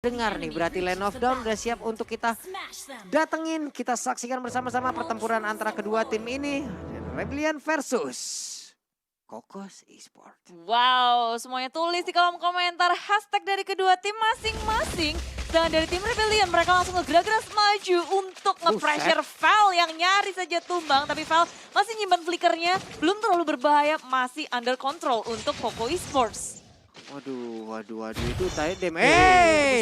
Dengar nih, berarti Land of Dawn udah siap untuk kita datengin. Kita saksikan bersama-sama pertempuran antara kedua tim ini. Rebellion versus Kokos Esports. Wow, semuanya tulis di kolom komentar hashtag dari kedua tim masing-masing. Dan dari tim Rebellion mereka langsung ngegerak-gerak maju untuk nge-pressure Val yang nyaris saja tumbang. Tapi Val masih nyimpan flickernya, belum terlalu berbahaya, masih under control untuk Koko Esports. Waduh, itu tadi dem.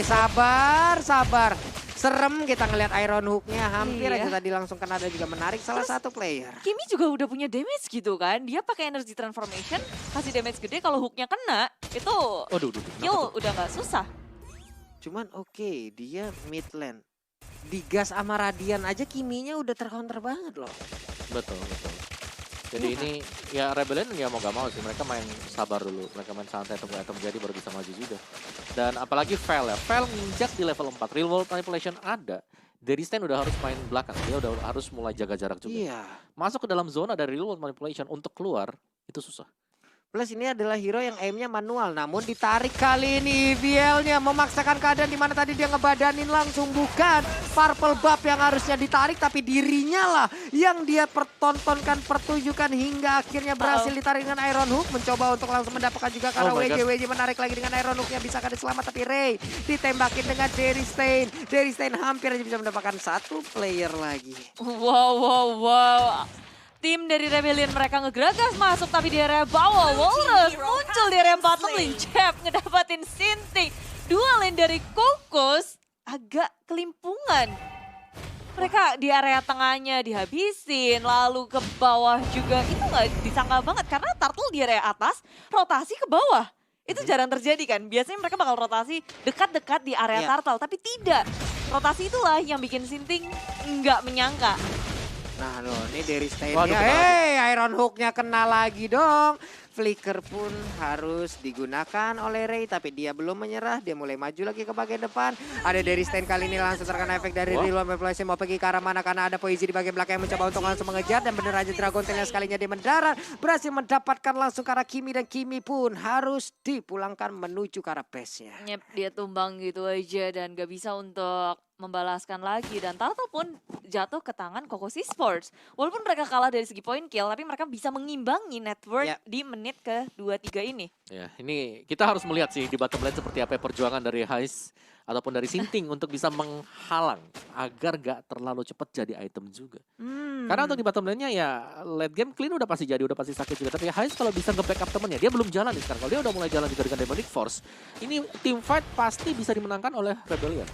Sabar. Serem kita ngelihat Iron Hook-nya hampir aja tadi langsung kena, ada juga menarik salah satu player. Kimi juga udah punya damage gitu kan. Dia pakai energy transformation, kasih damage gede, kalau hooknya kena itu udah nggak susah. Cuman oke, dia mid lane. Digas sama Radiant aja Kiminya udah tercounter banget loh. Betul. Jadi ini ya Rebellion ya mau gak mau sih, mereka main sabar dulu, mereka main santai item jadi baru bisa maju juga. Dan apalagi Val ya, Val nginjak di level 4, real world manipulation ada. Dari stand udah harus main belakang, dia udah harus mulai jaga jarak juga. Iya. Masuk ke dalam zona dari real world manipulation untuk keluar itu susah. Plus ini adalah hero yang aimnya manual, namun ditarik kali ini EVL-nya memaksakan keadaan di mana tadi dia ngebadanin langsung, bukan Purple Buff yang harusnya ditarik tapi dirinya lah yang dia pertontonkan, pertunjukan hingga akhirnya berhasil ditarik dengan Iron Hook, mencoba untuk langsung mendapatkan juga karena WJ menarik lagi dengan Iron Hook-nya, bisa kan diselamat tapi Ray ditembakin dengan Derry Stein hampir aja bisa mendapatkan satu player lagi. Wow. Tim dari Rebellion mereka ngegeragas masuk tapi di area bawah. Walrus muncul di area bottom lane. Jeb ngedapatin Sinting. Dua lane dari Kokos agak kelimpungan. Mereka di area tengahnya dihabisin, lalu ke bawah juga. Itu nggak disangka banget karena Turtle di area atas rotasi ke bawah. Itu jarang terjadi kan. Biasanya mereka bakal rotasi dekat-dekat di area Turtle. Tapi tidak. Rotasi itulah yang bikin Sinting nggak menyangka. Nah loh, ini dari Stein-nya, Iron Hook-nya kena lagi dong. Flicker pun harus digunakan oleh Ray, tapi dia belum menyerah. Dia mulai maju lagi ke bagian depan. Ada dari Stein kali ini langsung terkena efek dari Real Manipulation. Mau pergi ke arah mana karena ada Poisi di bagian belakang yang mencoba untuk langsung mengejar. Dan bener aja Dragon Tail sekalinya dia mendarat. Berhasil mendapatkan langsung ke arah Kimi, dan Kimi pun harus dipulangkan menuju ke arah base-nya. Yep, dia tumbang gitu aja dan gak bisa untuk membalaskan lagi. Dan Turtle pun jatuh ke tangan Kokos Esports. Walaupun mereka kalah dari segi point kill, tapi mereka bisa mengimbangi network di menit ke-23 ini. Ya, ini kita harus melihat sih di bottom lane seperti apa perjuangan dari Hais ataupun dari Sinting untuk bisa menghalang agar gak terlalu cepat jadi item juga. Karena untuk di bottom lane-nya ya late game clean udah pasti jadi, udah pasti sakit juga. Tapi Hais kalau bisa nge-backup temennya, dia belum jalan nih sekarang. Kalau dia udah mulai jalan juga dengan Demonic Force, ini team fight pasti bisa dimenangkan oleh Rebellion.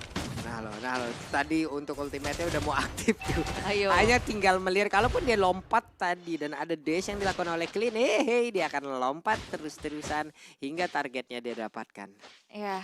Nah loh, tadi untuk ultimate-nya udah mau aktif tuh. Ayo. Hanya tinggal melihat, kalaupun dia lompat tadi dan ada dash yang dilakukan oleh Clean, dia akan lompat terus-terusan hingga targetnya dia dapatkan. Ya,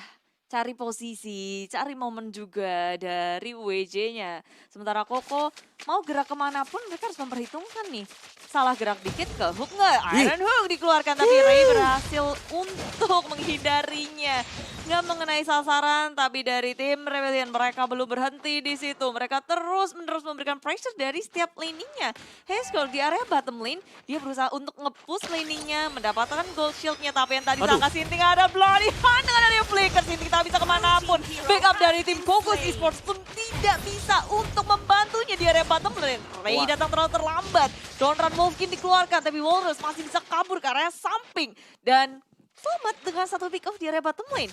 cari posisi, cari momen juga dari WJ-nya. Sementara Koko mau gerak kemanapun mereka harus memperhitungkan nih. Salah gerak dikit ke hook nggak? Iron Hook dikeluarkan tapi Ray berhasil untuk menghindarinya. Nggak mengenai sasaran, tapi dari tim Rebellion mereka belum berhenti di situ. Mereka terus-menerus memberikan pressure dari setiap laning-nya. Heskol di area bottom lane, dia berusaha untuk nge-push laning-nya, mendapatkan gold shield-nya. Tapi yang tadi sangka Sinting ada Bloody Hand dengan ada flicker. Sinting tak bisa kemanapun. Backup dari tim Kokos Esports pun tidak bisa untuk membantunya di area bottom lane. Ray datang terlalu terlambat. Don't Run Wolfkin dikeluarkan, tapi Walrus masih bisa kabur ke area samping. Dan selamat dengan satu pick off di area bottom lane.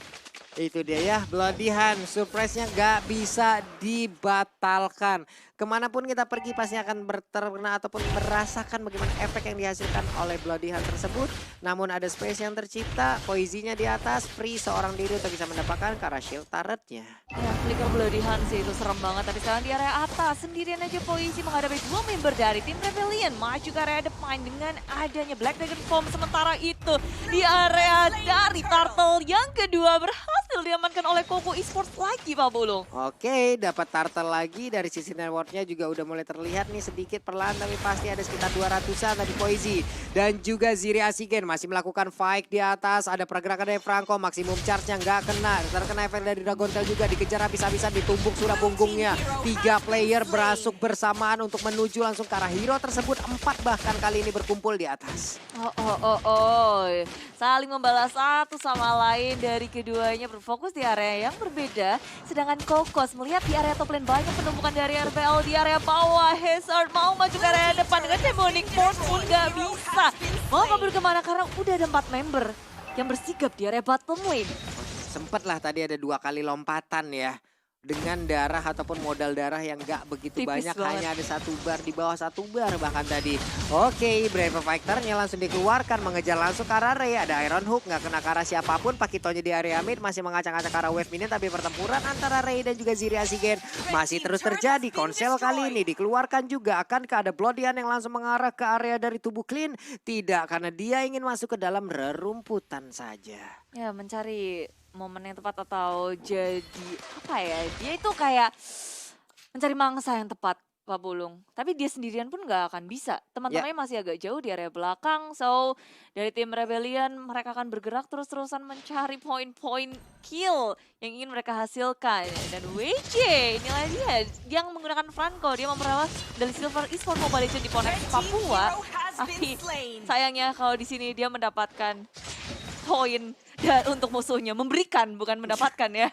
Itu dia ya, Bloody Hand, surprise-nya gak bisa dibatalkan. Kemanapun kita pergi pasti akan terkena ataupun merasakan bagaimana efek yang dihasilkan oleh Bloody Hand tersebut. Namun ada space yang tercipta, Poisinya di atas, free seorang diri untuk bisa mendapatkan karena shield turret-nya. Ya, flicker Bloody Hand sih itu serem banget. Tapi sekarang di area atas, sendirian aja Poisi menghadapi dua member dari tim Rebellion. Maju ke area depan dengan adanya Black Dragon Form. Sementara itu di area dari Turtle yang kedua berhasil diamankan oleh Koko Esports lagi Pak Bulung. Oke, dapat turtle lagi dari sisi network mapnya juga udah mulai terlihat nih sedikit perlahan tapi pasti ada sekitar 200-an tadi Poisi. Dan juga Ziri Asigen masih melakukan fight di atas. Ada pergerakan dari Franco, maksimum charge-nya nggak kena. Terkena efek dari Dragontail juga dikejar habis-habisan ditumbuk sudah punggungnya. 3 player berasuk bersamaan untuk menuju langsung ke arah hero tersebut. 4 bahkan kali ini berkumpul di atas. Saling membalas satu sama lain dari keduanya berfokus di area yang berbeda. Sedangkan Kokos melihat di area top lane banyak penumpukan dari RBL di area bawah. Hazard mau maju ke area depan dengan Demonic Force pun gak bisa. Mau kabur kemana karena udah ada 4 member yang bersigap di area bottom lane. Sempet lah tadi ada 2 kali lompatan ya. Dengan darah ataupun modal darah yang gak begitu Tipis banyak. banget. Hanya ada 1 bar di bawah 1 bar bahkan tadi. Oke, Brave Fighter-nya langsung dikeluarkan. Mengejar langsung ke arah Ray. Ada Iron Hook, gak kena ke arah siapapun. Pakitonya di area mid masih mengacak-acak ke arah wave minion. Tapi pertempuran antara Ray dan juga Ziri Asigen masih terus terjadi. Konsel kali ini dikeluarkan juga. Akankah ada Bloodian yang langsung mengarah ke area dari tubuh Clean? Tidak, karena dia ingin masuk ke dalam rerumputan saja. Ya mencari momen yang tepat atau jadi apa ya, dia itu kayak mencari mangsa yang tepat Pak Bulung. Tapi dia sendirian pun nggak akan bisa. Teman-temannya masih agak jauh di area belakang. So dari tim Rebellion mereka akan bergerak terus-terusan mencari poin-poin kill yang ingin mereka hasilkan. Dan WJ inilah dia yang menggunakan Franco. Dia memperoleh dari Silver Esports Mobile Legends di Ponex Papua. Tapi sayangnya kalau di sini dia mendapatkan poin dan untuk musuhnya, memberikan bukan mendapatkan ya.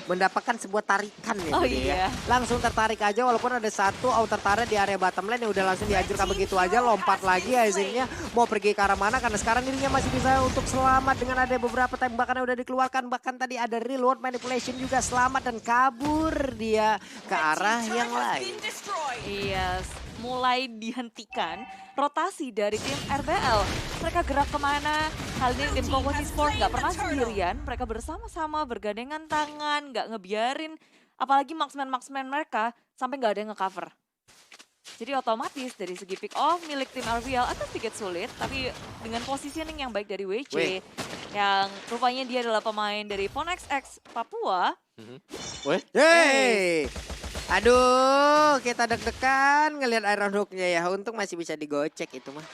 Mendapatkan sebuah tarikan ya. Oh Budi, ya. iya. Langsung tertarik aja walaupun ada 1 outer turret di area bottom lane yang udah langsung dihancurkan begitu aja. Lompat lagi Aizen-nya mau pergi ke arah mana karena sekarang dirinya masih bisa untuk selamat dengan ada beberapa tembakan yang udah dikeluarkan. Bahkan tadi ada reload manipulation juga selamat dan kabur dia ke arah yang lain. Iya, mulai dihentikan rotasi dari tim RBL. Mereka gerak kemana? Kali ini tim Kokos Esports nggak pernah sendirian. Mereka bersama-sama bergandengan tangan, nggak ngebiarin. Apalagi marksman mereka sampai nggak ada yang nge-cover. Jadi otomatis dari segi pick off milik tim RBL akan sedikit sulit. Tapi dengan positioning yang baik dari WJ. Yang rupanya dia adalah pemain dari Ponex X Papua. Hey! Aduh, kita deg-degan ngelihat Iron Hook-nya ya. Untung masih bisa digocek itu mah.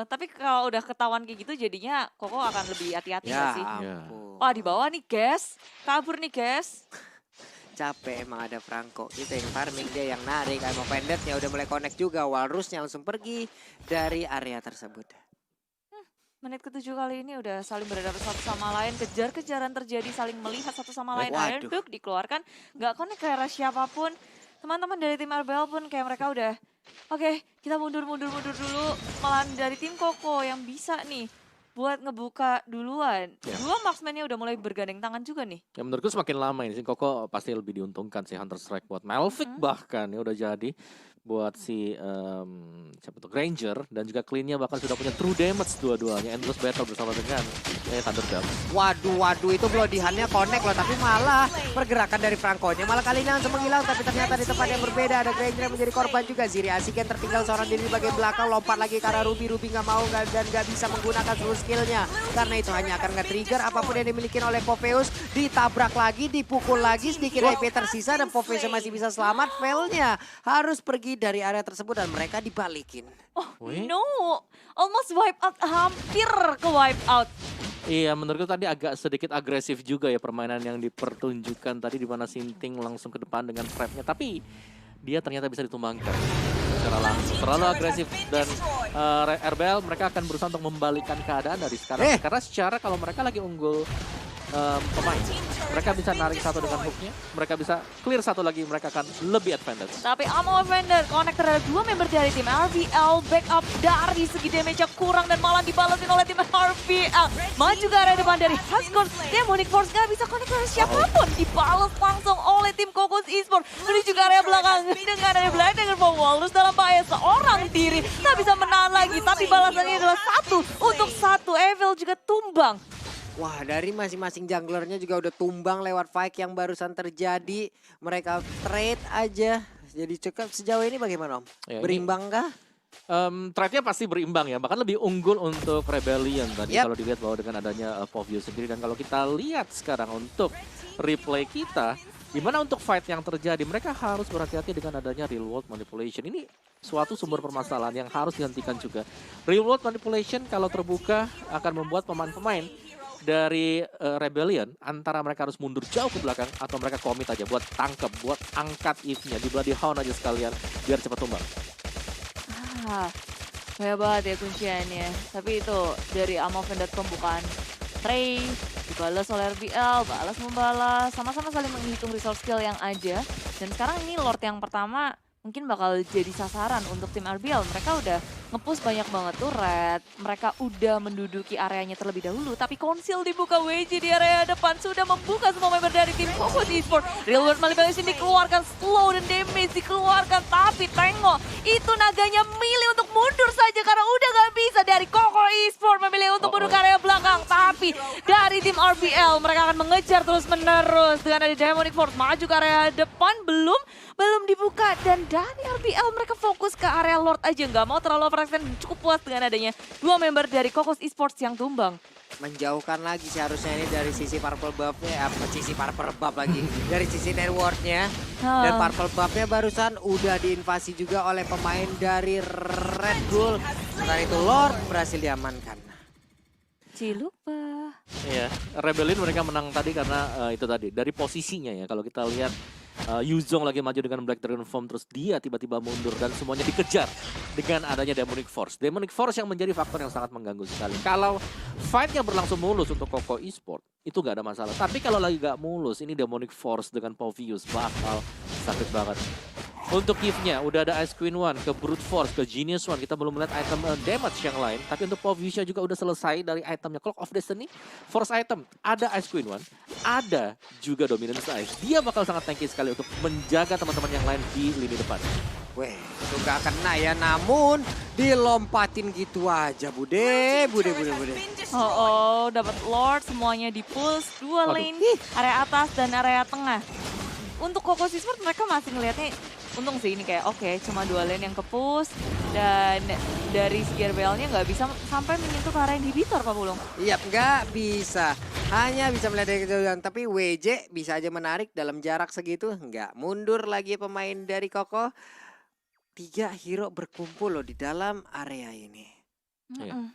Tapi kalau udah ketahuan kayak gitu jadinya Koko akan lebih hati-hati nggak sih? Ampun. Wah di bawah nih guys, kabur nih guys. Capek emang ada Franco. Kita yang farming, dia yang narik. Emang Vendetnya udah mulai connect juga. Walrusnya langsung pergi dari area tersebut. Menit ke-7 kali ini udah saling berhadapan satu sama lain. Kejar-kejaran terjadi, saling melihat satu sama lain. Waduh. Iron Hook dikeluarkan, nggak connect ke arah siapapun. Teman-teman dari tim RBL pun kayak mereka udah, oke, kita mundur dulu. Malahan dari tim Koko yang bisa nih buat ngebuka duluan. Ya. Dua marksman-nya udah mulai bergandeng tangan juga nih. Ya menurutku semakin lama ini sih Koko pasti lebih diuntungkan sih Hunter Strike buat Malphite bahkan ya udah jadi buat si siapa tuh Granger dan juga Clean-nya bahkan sudah punya true damage dua-duanya endless battle bersama dengan Thunderdome. Waduh, itu Bloodihan-nya connect loh. Tapi malah pergerakan dari Franco-nya malah kali ini langsung menghilang. Tapi ternyata di tempat yang berbeda ada Granger yang menjadi korban juga. Ziri Asigen tertinggal seorang diri di bagian belakang. Lompat lagi ke arah Ruby nggak mau dan nggak bisa menggunakan seluruh skill-nya. Karena itu hanya akan nge-trigger apapun yang dimiliki oleh Popheus. Ditabrak lagi, dipukul lagi, sedikit HP tersisa dan Popheus masih bisa selamat. Fail-nya harus pergi dari area tersebut dan mereka dibalikin. Oh no, almost wipe out, hampir ke wipe out. Iya, menurutku tadi agak sedikit agresif juga ya permainan yang dipertunjukkan tadi di mana Sinting langsung ke depan dengan trap-nya. Tapi dia ternyata bisa ditumbangkan secara langsung. Terlalu agresif dan RBL mereka akan berusaha untuk membalikkan keadaan dari sekarang. Karena secara kalau mereka lagi unggul pemain, mereka bisa narik satu dengan hooknya, mereka bisa clear satu lagi, mereka akan lebih advantage. Tapi Ammo Offender connect terhadap 2 member dari tim RBL, backup dari segi damage-nya kurang dan malah dibalesin oleh tim RBL. Maju ke area depan dari Haskell, Demonic Force gak bisa connect terhadap siapapun, dibales langsung oleh tim Kokos Esports. Menuju ke area belakang dengan area belakang dengan Walrus dalam bahaya seorang diri, tak bisa menahan lagi, tapi balasannya adalah 1 untuk 1. Evil juga tumbang. Wah, dari masing-masing junglernya juga udah tumbang lewat fight yang barusan terjadi. Mereka trade aja. Jadi cukup sejauh ini bagaimana Om? Ya, Berimbang kah? Trade-nya pasti berimbang ya, bahkan lebih unggul untuk Rebellion tadi kalau dilihat bahwa dengan adanya Popheus sendiri. Dan kalau kita lihat sekarang untuk replay kita, Dimana untuk fight yang terjadi, mereka harus berhati-hati dengan adanya real world manipulation. Ini suatu sumber permasalahan yang harus dihentikan juga. Real world manipulation kalau terbuka akan membuat pemain-pemain dari Rebellion antara mereka harus mundur jauh ke belakang atau mereka komit aja buat tangkep, buat angkat if-nya, di bloody hound aja sekalian biar cepat tumbang. Banyak banget ya kunciannya. Tapi itu dari Amoven.com bukan Trey, dibalas oleh RBL, balas membalas, sama-sama saling menghitung resource skill yang ada. Dan sekarang ini Lord yang pertama mungkin bakal jadi sasaran untuk tim RBL. Mereka udah nge-push banyak banget tuh red. Mereka udah menduduki areanya terlebih dahulu. Tapi konsil dibuka WJ di area depan. Sudah membuka semua member dari tim Koko Esports. Real World Manipulation dikeluarkan, slow dan damage dikeluarkan. Tapi tengok, itu naganya milih untuk mundur saja karena udah gak bisa dari Koko Esports memilih untuk mundur ke area belakang. Tapi dari tim RBL mereka akan mengejar terus menerus. Dengan ada Demonic Force maju ke area depan belum dibuka. Dan dari RBL mereka fokus ke area Lord aja. Nggak mau terlalu overextend, cukup puas dengan adanya dua member dari Koko Esports yang tumbang. Menjauhkan lagi seharusnya ini dari sisi Purple Buff-nya, sisi Purple Buff lagi. Dari sisi network-nya. Dan Purple Buff-nya barusan udah diinvasi juga oleh pemain dari Red Bull. Sementara itu Lord berhasil diamankan. Cilupa. Iya, Rebellion mereka menang tadi karena itu tadi dari posisinya ya. Kalau kita lihat Yuzong lagi maju dengan Black Dragon Form, terus dia tiba-tiba mundur dan semuanya dikejar dengan adanya Demonic Force. Demonic Force yang menjadi faktor yang sangat mengganggu sekali. Kalau fight-nya berlangsung mulus untuk Koko Esports, itu gak ada masalah. Tapi kalau lagi gak mulus, ini Demonic Force dengan Povius bakal sakit banget. Untuk give-nya, udah ada Ice Queen 1 ke Brute Force, ke Genius 1. Kita belum melihat item damage yang lain. Tapi untuk Poviusnya juga udah selesai dari itemnya. Clock of Destiny, Force item. Ada Ice Queen 1, ada juga Dominance Ice. Dia bakal sangat tanky sekali untuk menjaga teman-teman yang lain di lini depan. Weh, itu gak kena ya. Namun dilompatin gitu aja, Bude. Dapat Lord, semuanya di-pulse. Dua lane, area atas dan area tengah. Untuk Koko Esports mereka masih ngelihatnya, untung sih ini kayak oke, cuma dua lane yang ke-push. Dan dari segi RBL-nya nggak bisa sampai menyentuh ke area inhibitor, Pak Bulung. Iya, nggak bisa. Hanya bisa melihat dari kejauhan. Tapi WJ bisa aja menarik dalam jarak segitu. Nggak mundur lagi pemain dari Koko. 3 hero berkumpul loh di dalam area ini. Iya.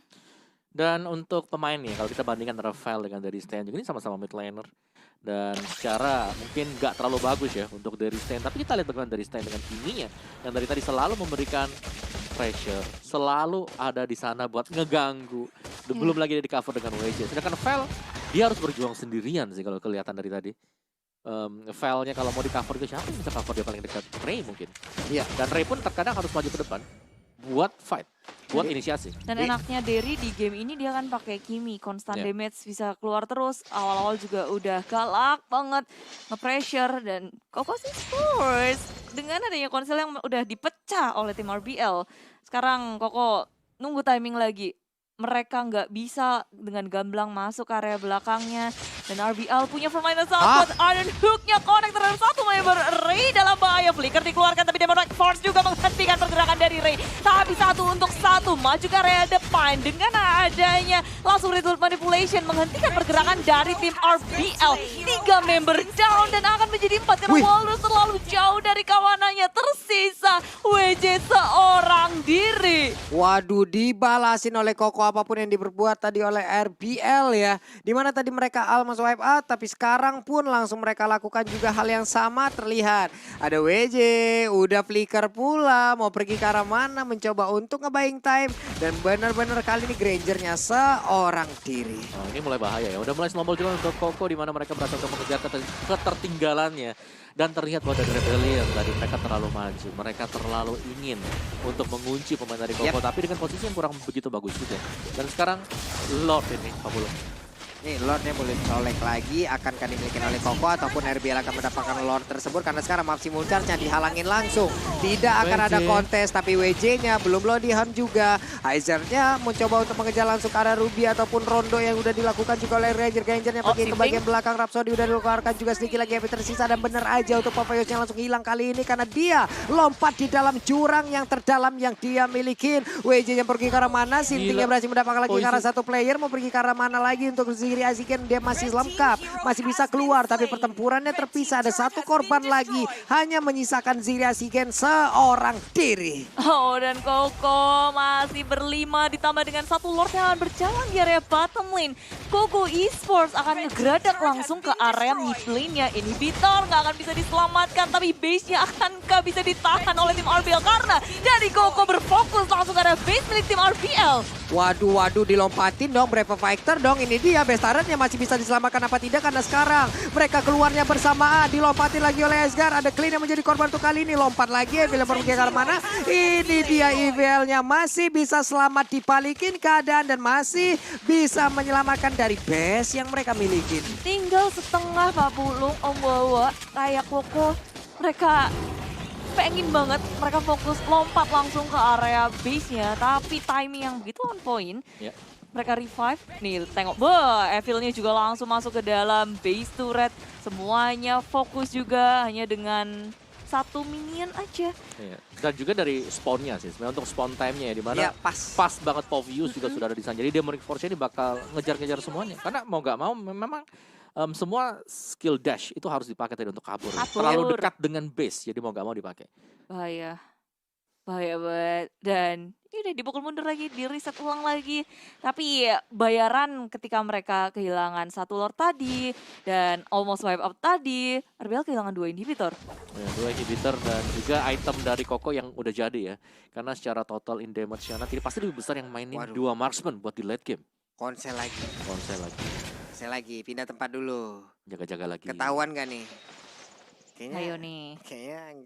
Dan untuk pemain nih, kalau kita bandingkan Rafael dengan dari Stan juga ini sama-sama mid laner. Dan secara mungkin nggak terlalu bagus ya untuk dari Stan. Tapi kita lihat bagaimana dari Stan dengan Kiminya. Yang dari tadi selalu memberikan pressure. Selalu ada di sana buat ngeganggu. Belum lagi dia di cover dengan WJ. Sedangkan Vel, dia harus berjuang sendirian sih kalau kelihatan dari tadi. Vel-nya kalau mau di cover itu siapa yang bisa cover dia paling dekat? Ray mungkin. Iya. Dan Ray pun terkadang harus maju ke depan. Buat fight, buat inisiasi. Dan enaknya Derry di game ini dia kan pakai Kimi, constant damage bisa keluar terus. Awal-awal juga udah galak banget, nge-pressure. Dan Koko Esports dengan adanya konsel yang udah dipecah oleh tim RBL. Sekarang Koko nunggu timing lagi. Mereka nggak bisa dengan gamblang masuk ke area belakangnya. Dan RBL punya permainan sangat kuat. Iron Hook-nya connect terhadap satu member Ray dalam bahaya. Flicker dikeluarkan tapi Demonic Force juga menghentikan pergerakan dari Ray. Tapi satu untuk satu maju ke area depan. Dengan adanya langsung Ritual Manipulation menghentikan pergerakan dari tim RBL. 3 member down dan akan menjadi 4 karena Walrus terlalu jauh dari kawanannya. Tersisa WJ seorang diri. Waduh, dibalasin oleh Koko apapun yang diperbuat tadi oleh RBL ya. Dimana tadi mereka almost wipe out, tapi sekarang pun langsung mereka lakukan juga hal yang sama. Terlihat ada WJ, udah flicker pula, mau pergi ke arah mana, mencoba untuk nge-buying time. Dan benar-benar kali ini Grangernya seorang diri. Oh, ini mulai bahaya ya, udah mulai snowball juga untuk Koko di mana mereka berhasil untuk mengejar ketertinggalannya. Dan terlihat bahwa dari Rebellion tadi mereka terlalu maju, mereka terlalu ingin untuk mengunci pemain dari Koko, tapi dengan posisi yang kurang begitu bagus juga. Dan sekarang Lord ini, Pak Bulung. Nih Lordnya boleh colek lagi, akankah dimiliki oleh Koko ataupun RBL akan mendapatkan Lord tersebut karena sekarang map simulcharge-nya dihalangin langsung. Tidak akan ada kontes, tapi WJ-nya belum bloody hunt juga. Heiser-nya mencoba untuk mengejar langsung ke arah Ruby ataupun Rondo yang udah dilakukan juga oleh Ranger-Gangernya pergi ke bagian belakang. Rhapsody udah dikeluarkan juga, sedikit lagi yang tersisa dan bener aja untuk Povius-nya langsung hilang kali ini karena dia lompat di dalam jurang yang terdalam yang dia milikin. WJ yang pergi ke arah mana, Sintingnya berhasil mendapatkan lagi ke arah satu player, mau pergi ke arah mana lagi untuk Ziri Asigen dia masih lengkap, masih bisa keluar. Tapi pertempurannya terpisah, ada satu korban lagi. Hanya menyisakan Ziri Asigen seorang diri. Oh, dan Koko masih berlima ditambah dengan satu Lord yang akan berjalan di area bottom lane. Koko Esports akan ngegeradak langsung ke area mid lane-nya. Inhibitor nggak akan bisa diselamatkan, tapi base-nya akankah bisa ditahan oleh tim RBL? Karena dari Koko berfokus langsung ke area base milik tim RBL. Waduh, dilompatin dong, Brave Fighter dong. Ini dia, best turret-nya masih bisa diselamatkan apa tidak. Karena sekarang mereka keluarnya bersamaan. Dilompatin lagi oleh Esgar, ada Clean yang menjadi korban untuk kali ini. Lompat lagi, Evil yang pergi ke mana. Ini dia Evil-nya masih bisa selamat dibalikin keadaan. Dan masih bisa menyelamatkan dari base yang mereka miliki. Tinggal setengah Pak Pulung, Om Wawa, kayak Koko. Mereka pengen banget mereka fokus lompat langsung ke area base-nya. Tapi timing yang begitu on point. Ya. Mereka revive. Nih tengok, Evil-nya juga langsung masuk ke dalam base turret. Semuanya fokus juga hanya dengan satu minion aja. Iya. Dan juga dari spawn-nya sih, sebenarnya untuk spawn time-nya ya, di mana Ya, pas. banget Povius juga sudah ada di sana. Jadi Demonic Force ini bakal ngejar-ngejar semuanya. Karena mau gak mau memang semua skill dash itu harus dipakai tadi untuk kabur. Kabur. Terlalu dekat dengan base, jadi mau gak mau dipakai. Bahaya. Bahaya banget. Dan udah dipukul mundur lagi, di reset ulang lagi. Tapi bayaran ketika mereka kehilangan satu Lord tadi dan almost wipe up tadi, RBL kehilangan 2 inhibitor. Ya, 2 inhibitor dan juga item dari Koko yang udah jadi ya. Karena secara total in damage-nya nanti pasti lebih besar yang mainin Waduh. 2 marksman buat di late game. Konsel lagi. Konsel lagi, pindah tempat dulu. Jaga-jaga lagi. Ketahuan gak nih? Ayo nih. Kayaknya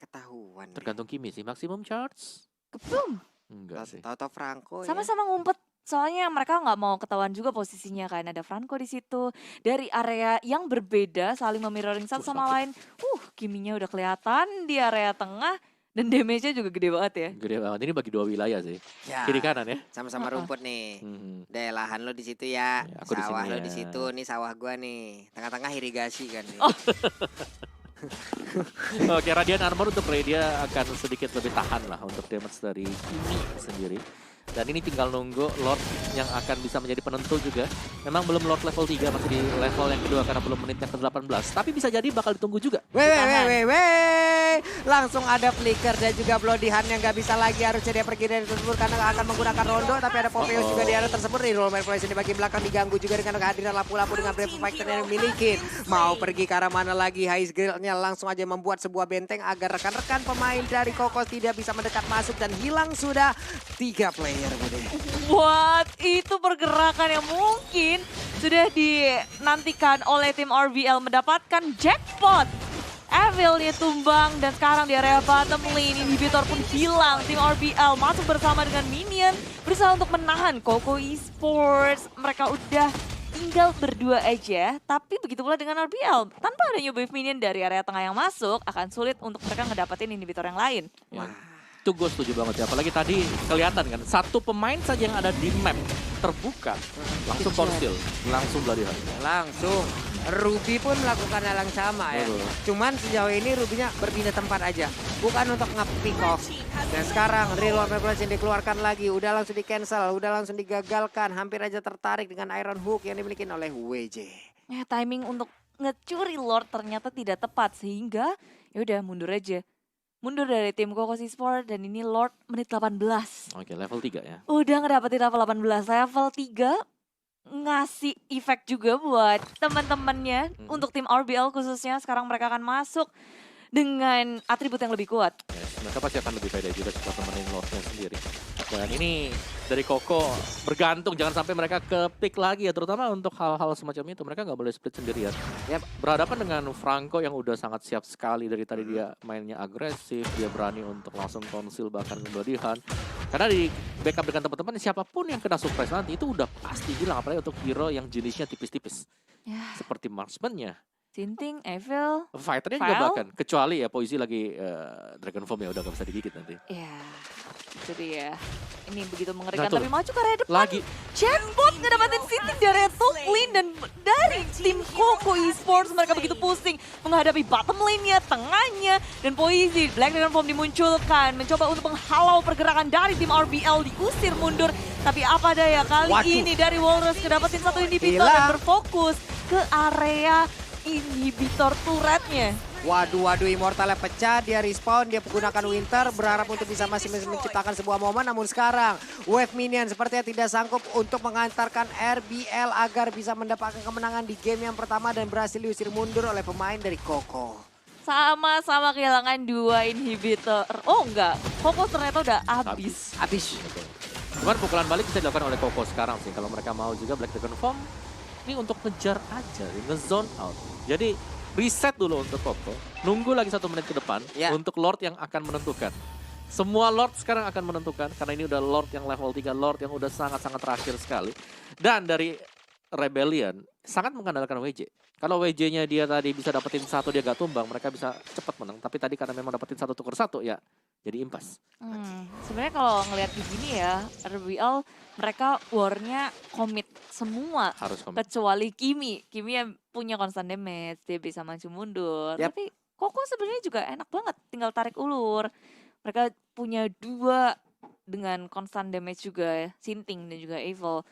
ketahuan. Tergantung Kimi sih, maximum charge. Kebum. Enggak sih. Tahu-tahu Franco ya. Sama-sama ngumpet. Soalnya mereka nggak mau ketahuan juga posisinya kan. Ada Franco di situ. Dari area yang berbeda saling memirroring satu sama lain. Kiminya udah kelihatan di area tengah. Dan damage-nya juga gede banget ya. Gede banget. Ini bagi 2 wilayah sih. Ya, Kiri kanan ya. sama-sama rumput nih. Mhm. Deh, lahan lo di situ ya. Ya, aku di Sawah sini lo ya. di situ, nih sawah gua nih. Tengah-tengah irigasi kan nih. Oke, Radiant Armor untuk Ray dia akan sedikit lebih tahan lah untuk damage dari Kimi sendiri. Dan ini tinggal nunggu Lord yang akan bisa menjadi penentu juga. Memang belum Lord level 3, masih di level yang kedua karena belum menit yang ke-18. Tapi bisa jadi bakal ditunggu juga. Weh. Langsung ada flicker dan juga Bloodihan yang gak bisa lagi, harusnya dia pergi dari tersebut karena akan menggunakan rondo. Tapi ada Popeus juga di area tersebut. Reroll manipulation di bagian belakang diganggu juga dengan kehadiran lampu-lampu dengan Brave Fighter yang dimiliki. Mau pergi ke arah mana lagi, High Guild-nya langsung aja membuat sebuah benteng agar rekan-rekan pemain dari Koko tidak bisa mendekat masuk dan hilang sudah 3 player. What? Itu pergerakan yang mungkin sudah dinantikan oleh tim RBL mendapatkan jackpot. Evilnya tumbang dan sekarang di area bottom lane inhibitor pun hilang. Tim RBL masuk bersama dengan minion berusaha untuk menahan Koko Esports. Mereka udah tinggal berdua aja, tapi begitu pula dengan RBL. Tanpa adanya wave minion dari area tengah yang masuk, akan sulit untuk mereka ngedapetin inhibitor yang lain. Ya, itu gue setuju banget ya. Apalagi tadi kelihatan kan, satu pemain saja yang ada di map terbuka, langsung konsil, langsung Bloodihan. Langsung. Ruby pun melakukan hal yang sama ya. Cuman sejauh ini Ruby-nya berpindah tempat aja. Bukan untuk nge-pick off. Dan sekarang reroll manipulation dikeluarkan lagi. Udah langsung di cancel, udah langsung digagalkan. Hampir aja tertarik dengan Iron Hook yang dimiliki oleh WJ. Ya, timing untuk ngecuri Lord ternyata tidak tepat. Sehingga ya udah mundur aja. Mundur dari tim Koko Esports dan ini Lord menit 18. Oke, level 3 ya. Udah ngedapetin level 18. Level 3 ngasih efek juga buat teman-temannya untuk tim RBL khususnya. Sekarang mereka akan masuk dengan atribut yang lebih kuat. Yes, mereka pasti akan lebih pede juga setelah temenin Lordnya sendiri. Dan ini dari Koko bergantung, jangan sampai mereka ke pick lagi ya, terutama untuk hal-hal semacam itu. Mereka nggak boleh split sendirian. Ya, berhadapan dengan Franco yang udah sangat siap sekali dari tadi, dia mainnya agresif, dia berani untuk langsung konsil bahkan Bloodihan. Karena di backup dengan teman-teman, siapapun yang kena surprise nanti itu udah pasti hilang, apalagi untuk hero yang jenisnya tipis-tipis. Ya. Seperti marksman-nya. Sinting, Evil. Fighternya juga File? bahkan. Kecuali ya Poisi lagi Dragon Form ya udah gak bisa digigit nanti. Ya, itu dia. Ini begitu mengerikan, Nah, tuh. tapi maju ke area depan. Lagi. Jackpot ngedapatin Sinting dari area top lane dan dari tim Koko Esports mereka begitu pusing menghadapi bottom lane-nya, tengahnya, dan Poisi. Black Dragon Form dimunculkan, mencoba untuk menghalau pergerakan dari tim RBL, diusir mundur. Tapi apa daya kali Waduh. ini dari Walrus ngedapatin satu inhibitor Gila. dan berfokus ke area inhibitor turretnya. Waduh, Immortalnya pecah, dia respawn, dia menggunakan Winter, berharap untuk bisa masih menciptakan sebuah momen. Namun sekarang, Wave Minion sepertinya tidak sanggup untuk mengantarkan RBL agar bisa mendapatkan kemenangan di game yang pertama dan berhasil diusir mundur oleh pemain dari Koko. Sama-sama kehilangan 2 inhibitor. Oh enggak, Koko ternyata udah habis. Habis. Cuman pukulan balik bisa dilakukan oleh Koko sekarang sih. Kalau mereka mau juga Black Dragon Form, ini untuk ngejar aja, nge-zone out. Jadi reset dulu untuk Koko. Nunggu lagi 1 menit ke depan untuk Lord yang akan menentukan. Semua Lord sekarang akan menentukan karena ini udah Lord yang level 3, Lord yang udah sangat-sangat terakhir sekali. Dan dari Rebellion sangat mengandalkan WJ. Kalau WJ-nya dia tadi bisa dapetin 1 dia gak tumbang, mereka bisa cepat menang. Tapi tadi karena memang dapetin 1 tuker 1 ya jadi impas. Sebenarnya kalau ngelihat di sini ya, RBL mereka war-nya komit semua. Harus komit. Kecuali Kimi. Kimi yang punya constant damage, dia bisa maju mundur. Yap. Tapi Koko sebenarnya juga enak banget, tinggal tarik ulur. Mereka punya 2 dengan constant damage juga ya, Sinting dan juga Evil.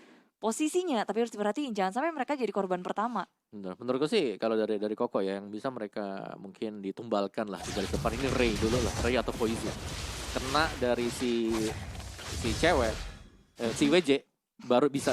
Posisinya, tapi harus diperhatiin, jangan sampai mereka jadi korban pertama. Bener. Menurutku sih kalau dari Koko ya yang bisa mereka mungkin ditumbalkan lah di garis depan ini Ray dulu lah, Ray atau Poison. Kena dari si cewek, si WJ baru bisa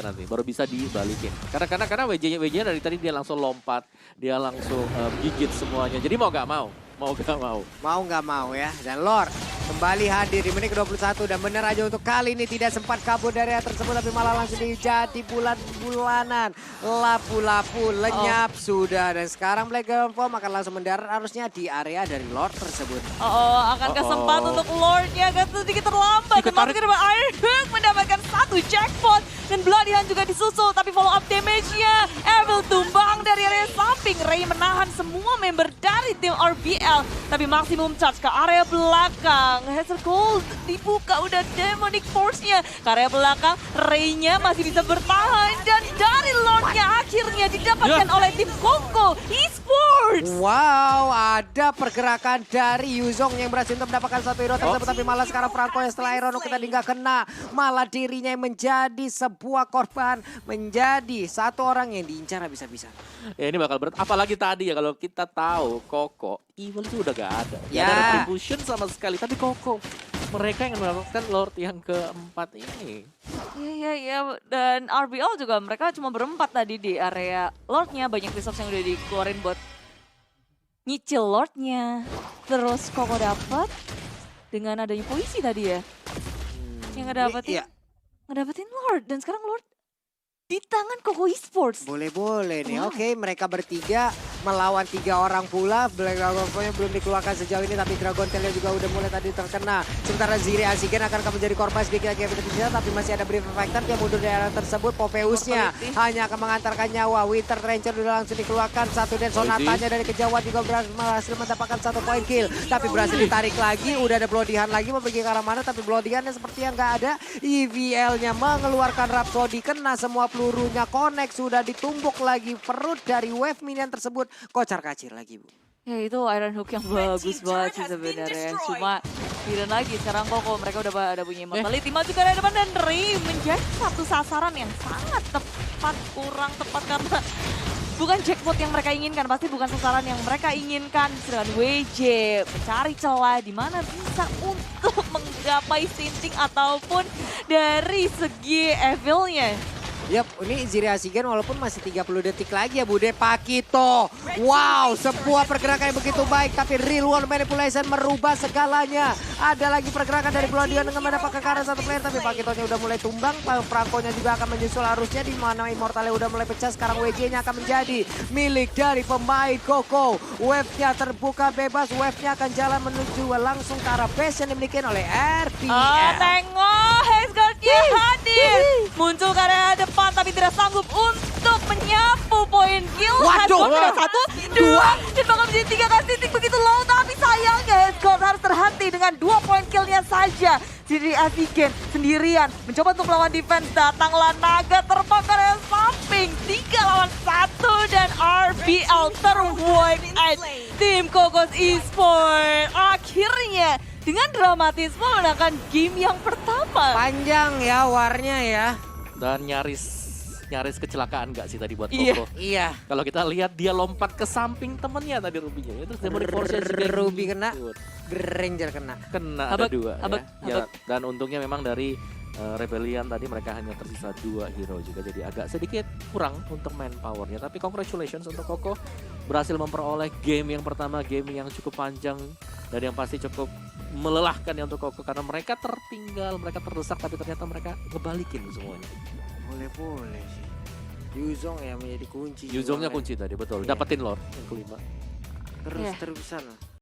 dibalikin. Karena WJ-nya dari tadi dia langsung lompat, dia langsung gigit semuanya. Jadi mau gak mau. Mau gak mau ya. Dan Lord kembali hadir di menit ke-21 dan bener aja untuk kali ini tidak sempat kabur dari area tersebut tapi malah langsung jadi bulan-bulanan. Lapu-lapu lenyap sudah dan sekarang Black Dragon Form akan langsung mendarat harusnya di area dari Lord tersebut. Akan kesempatan untuk Lord-nya agak sedikit terlambat. Diketarik. Tetapi Iron Hook mendapatkan 1 jackpot dan Bloody Hand juga disusul tapi follow up damage-nya. Evil tumbang dari area samping. Ray menahan semua member dari tim RBL. Tapi maksimum charge ke area belakang. Hazard Gold dibuka udah Demonic Force-nya. Ke area belakang Ray-nya masih bisa bertahan. Dan dari Lord-nya akhirnya didapatkan oleh tim Koko Esports. Wow, ada pergerakan dari Yuzong yang berhasil untuk mendapatkan 1 hero tersebut. Tapi malah sekarang Franco yang setelah Irono kita nggak kena. Malah dirinya yang menjadi sebuah korban. Menjadi 1 orang yang diincar habis-habisan. Ya ini bakal berat. Apalagi tadi ya kalau kita tahu Koko, Evil itu udah gak ada. Gak Ya. ada retribution sama sekali. Tapi Koko, mereka yang mendapatkan Lord yang keempat ini. Iya. Dan RBL juga mereka cuma berempat tadi di area Lord-nya. Banyak resource yang udah dikeluarin buat nyicil Lord-nya. Terus Koko dapat dengan adanya Poisi tadi ya. Yang ngedapetin, Iya. ngedapetin Lord. Dan sekarang Lord di tangan Koko Esports. Boleh nih. Wow. Oke, mereka bertiga melawan 3 orang pula. Black Dragon Form belum dikeluarkan sejauh ini tapi Dragon Tail juga udah mulai tadi terkena. Sementara Ziri Asigen akan menjadi korban sedikit lagi tapi masih ada Brief Fighter yang mundur dari area tersebut. Popheusnya hanya akan mengantarkan nyawa. Winter Ranger udah langsung dikeluarkan 1 dan Sonatanya dari kejauhan juga berhasil mendapatkan 1 poin kill. Tapi berhasil ditarik lagi. Udah ada Bloody Hand lagi mau pergi ke arah mana tapi Bloody Hand seperti yang nggak ada. EVL-nya mengeluarkan Rhapsody kena semua pelurunya. Connect sudah ditumbuk lagi perut dari Wave Minion tersebut. Kocar kacir lagi Bu. Ya itu Iron Hook yang bagus banget sih sebenarnya. Cuma Iron lagi sekarang Koko mereka udah punya Immortality. Maju ke area depan dan Ray menjadi 1 sasaran yang sangat tepat. Kurang tepat karena bukan jackpot yang mereka inginkan. Pasti bukan sasaran yang mereka inginkan. Sedangkan WJ mencari celah di mana bisa untuk menggapai Sinting ataupun dari segi Evil-nya. Yap, ini Ziri Asigen walaupun masih 30 detik lagi ya Bude. Pakito, wow, sebuah pergerakan yang begitu baik. Tapi real world manipulation merubah segalanya. Ada lagi pergerakan dari Blondion dengan mendapatkan ke arah 1 player. Tapi Pakitonya udah mulai tumbang. Franco-nya juga akan menyusul harusnya. Di mana Immortalnya udah mulai pecah. Sekarang WJ-nya akan menjadi milik dari pemain Koko. Wave-nya terbuka bebas. Wave-nya akan jalan menuju langsung ke arah base yang dimiliki oleh RPL. Oh, tengok Hazard akhirnya hadir. Muncul ke area depan tapi tidak sanggup untuk menyapu poin kill. Waduh. Headcon sudah 1, 2, dan bakal menjadi 3 kali titik begitu low. Tapi sayangnya Headcon harus terhenti dengan 2 poin killnya saja. Jadi Avigen sendirian mencoba untuk melawan defense. Datanglah Naga terbang ke area samping. 3 lawan 1 dan RBL terwipe out. Tim Kokos Esports akhirnya dengan dramatisme memenangkan game yang pertama. Panjang ya warnya ya. Dan nyaris kecelakaan nggak sih tadi buat Iya. Koko? Iya. Kalau kita lihat dia lompat ke samping temennya tadi Rubinya. Itu Demon Force juga Ruby kena. ngikut. Granger kena. Kena Habak, ada 2 habak, ya. Ya, dan untungnya memang dari Rebellion tadi mereka hanya tersisa 2 hero juga. Jadi agak sedikit kurang untuk manpowernya. Tapi congratulations untuk Koko. Berhasil memperoleh game yang pertama. Game yang cukup panjang. Dan yang pasti cukup melelahkan ya untuk Koko. Karena mereka tertinggal, mereka terdesak. Tapi ternyata mereka ngebalikin semuanya. Boleh sih. Yuzong ya menjadi kunci. Yuzongnya juga kan. kunci tadi, betul. Iya. Dapetin Lord yang kelima. Terus Iya. terusan.